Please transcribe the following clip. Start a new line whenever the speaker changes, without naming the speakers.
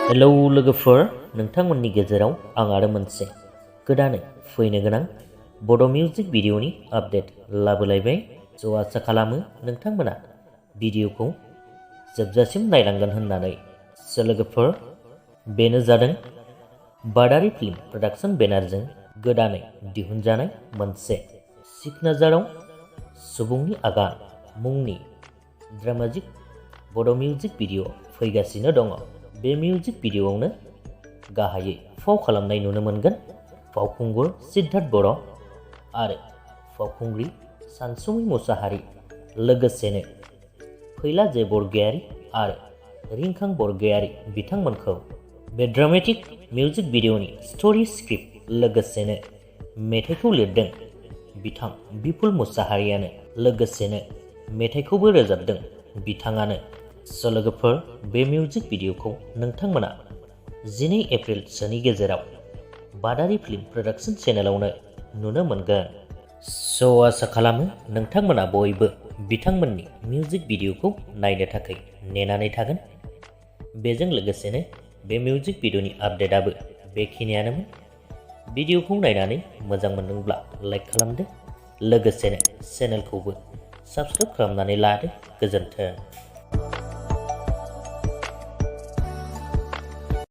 Hello लोगोफोर, नोंथांमोननि गेजेराव आं आरो मोनसे गोदानै फैनो गोनां बड' मिउजिक भिडिअनि आपडेट लाबोलायबाय। स' आसा खालामो नोंथांमोना भिडिअखौ जोबजासिम नायलांगोन होननानै। स' लोगोफोर, बेनो जादों बादारि फिल्म प्रडाक्शन बेनारजों गोदानै दिहुनजानाय मोनसे सिखनाझाराव सुबुंनि आगान मुंनि ड्रामाटिक बड' मिउजिक भिडिअ फैगासिनो दङ। बे मिउजिक भिडिअआवनो गाहायै फाव खालामनाय नुनो मोनगोन फावखुंगुर शिddharth बर' आरो फावखुंग्रि सानसुमै मुसाहारि, लोगोसेनो फैला जे बरगयारी आरो रिंखां बरगयारी बिथांमोनखौ। बे ड्रामेटिक मिउजिक भिडिअनि स्ट'रि स्क्रिप्ट लोगोसेनो मेथाइखौ लिरदों बिथां बिपुल मुसाहारियानो, लोगोसेनो मेथाइखौबो रोजाबदों बिथाङानो। स' लोगोफोर, बे मिउजिक भिडिअखौ नोंथांमोना 12 एप्रिलसोनि गेजेराव बादारि फिल्म प्रडाक्शन चेनेलावनो नुनो मोनगोन। स' आसा खालामो नोंथांमोना बयबो बिथांमोननि मिउजिक भिडिअखौ नायनो थाखाय नेनानै थागोन। बेजों लोगोसेनो बे मिउजिक भिडिअनि आपडेटआबो बेखिनियानोमोन। भिडिअखौ नायनानै मोजां मोनदोंब्ला लाइक खालामदो, लोगोसेनो चेनेलखौबो साबस्क्राइब खालामनानै लादो। गोजोन्थों।